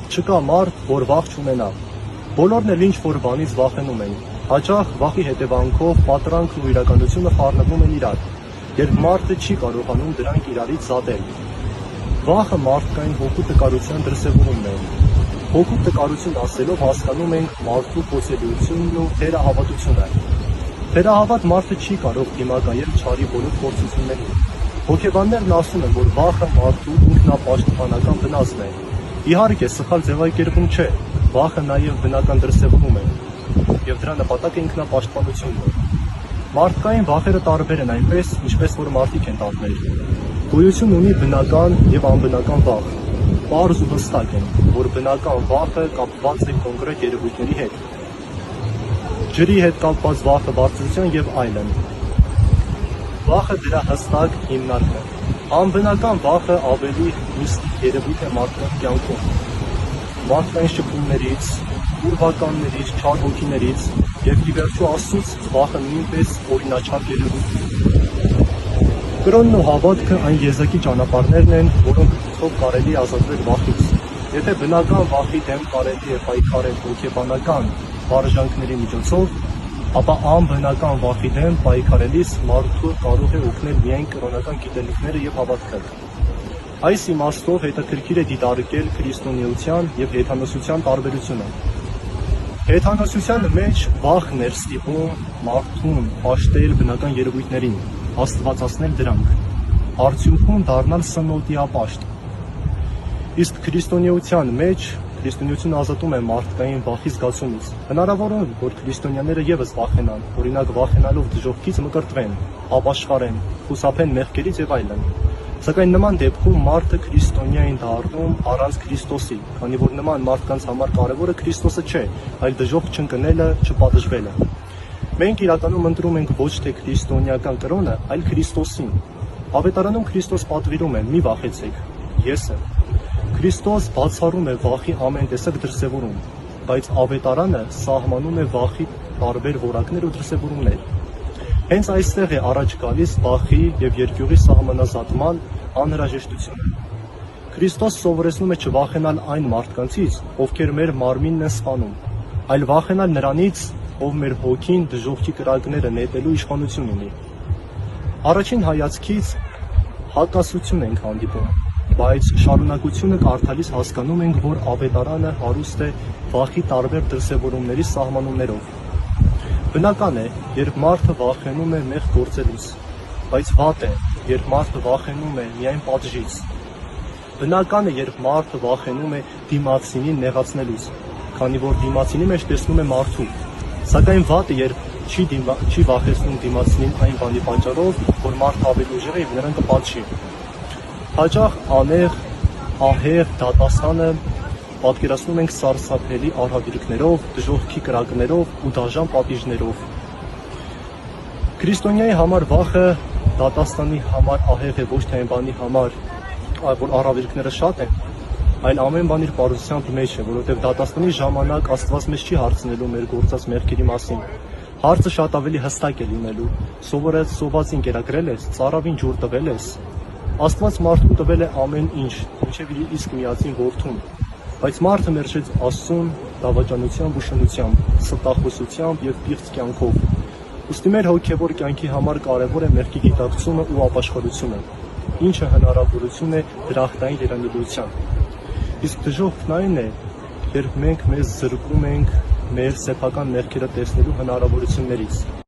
Չկա մարդ, որ վախ չունենա։ Բոլորն էլ ինչ-որ բանից վախենում են։ Հաճախ վախի հետևանքով պատրանքն ու իրականությունը խառնվում են իրար, երբ մարդը չի կարողանում դրանք իրարից զատել։ Վախը մարդկային հոգու տկարության դրսևորումն է։ Հոգու տկարություն ասելով հասկանում ենք մարդու փոսելիությունն ու թերահավատությունը։ Թերահավատ մարդը չի կարող դիմակայել չարի բոլոր փորձություններին։ Հոգեբաններն ասում են, որ վախը մարդու ինքնապաշտպանական վնասն է։ Իհարկե, սխալ ձևակերպում չէ, վախը նաև բնական դրսևորում է, եւ դրա նպատակը ինքնապաշտպանությունն է։ Մարդկային վախերը տարբեր են այնպես, ինչպես որ մարդիկ են տարբեր։ Գոյություն ունի բնական եւ անբնական վախ։ Պարզ ու հստակ են, որ բնական վախը կապված է կոնկրետ երևույթների հետ։ Ջրի հետ կապված վախը, բարձրության եւ այլն։ Վախը դրա հստակ հիմնարկն է։ Անբնական վախը ավելի միստիկ երևույթ է մարդկանց կյանքում։ Մարդկային շփումներից, ուրվականներից, չար հոգիներից եւ ի վերջո Աստծուց վախը նույնպես օրինաչափ երևույթ է։ Կրոնն ու հավատքը այն եզակի ճանապարհներն են, որոնցով կարելի է ազատվել վախից։ Եթե բնական վախի դեմ կարելի է պայքարել հոգեբանական վարժանքների միջոցով, ապա անբնական վախի դեմ պայքարելիս մարդու կարող է օգնել միայն կրոնական գիտելիքները եւ հավատքը։ Այս իմաստով հետաքրքիր է դիտարկել քրիստոնեության եւ հեթանոսության տարբերությունը։ Հեթանոսության մեջ վախն էր ստիպում մարդուն պաշտել բնական երևույթներին, աստվածացնել դրանք, արդյունքում դառնալ սնոտիապաշտ։ Իսկ քրիստոնեության մեջ քրիստոնեությունը ազատում է մարդկային վախի զգացումից։ Հնարավոր է, որ քրիստոնյաները եւս վախենան, օրինակ վախենալով դժոխքից մկրտվեն, ապաշխարեն, խուսափեն մեղքերից եւ այլն։ Սակայն նման դեպքում մարդը քրիստոնյա է դառնում առանց Քրիստոսի, քանի որ նման մարդկանց համար կարևորը Քրիստոսը չէ, այլ դժոխք չընկնելը, չպատժվելը։ Մենք իրականում ընտրում ենք ոչ թե քրիստոնեական կրոնը, այլ Քրիստոսին։ Ավետարանում Քրիստոս պատվիրում է՝ մի վախեցեք, ես եմ։ Քրիստոս բացառում է վախի ամեն տեսակ դրսևորում, բայց ավետարանը սահմանում է վախի տարբեր որակներ ու դրսևորումներ։ Հենց այստեղ է առաջ գալիս վախի եւ երկյուղի սահմանազատման անհրաժեշտությունը։ Քրիստոս սովորեցնում է չվախենալ այն մարդկանցից, ովքեր մեր մարմինն են սպանում, այլ վախենալ նրանից, ով մեր հոգին դժոխքի կրակները նետելու իշխանություն ունի։ Առաջին հայացքից հակասություն ենք հանդիպում, բայց շարունակությունը կարդալիս հասկանում ենք, որ ավետարանը հարուստ է վախի տարբեր դրսևորումների սահմանումներով։ Բնական է, երբ մարդը վախենում է մեղք գործելուց, բայց վատ է, երբ մարդը վախենում է միայն պատժից։ Բնական է, երբ մարդը վախենում է դիմացինին նեղացնելուց, քանի որ դիմացինի մեջ տեսնում է մարդու, սակայն վատ է, երբ չի վախեցնում դիմացինին այն բանի պատճառով, որ մարդը ավելի ուժեղ է եւ նրան կպատժի։ Հաճախ անեղ, ահեղ դատաստանը պատկերացնում ենք սարսափելի արհավիրքներով, դժոխքի կրակներով ու դաժան պատիժներով։ Քրիստոնյայի համար վախը դատաստանի համար ահեղ է ոչ թե այն բանի համար, որ արհավիրքները շատ են, այլ ամեն բան իր պարզությամբ մեջ է, որովհետև դատաստանի ժամանակ Աստված մեզ չի հարցնելու մեր գործած մեղքերի մասին։ Հարցը շատ ավելի հստակ է լինելու։ Սովածին կերակրել ես, ծարավին ջուր տվել ես։ Աստված մարդուն տվել է ամեն ինչ, մինչև իր իսկ միածին որդուն, բայց մարդը մերժեց Աստծուն դավաճանությամբ ու շնությամբ, ստախոսությամբ եւ պիղծ կյանքով։ Ուստի մեր հոգեվոր կյանքի համար կարևոր է մեղքի գիտակցումը ու ապաշխարությունը, ինչը հնարավորություն է դրախտային երանելիության։ Իսկ դժոխքն այն է, երբ մենք մեզ զրկում ենք մեր սեփական մեղքերը տեսնելու հնարավորություններից։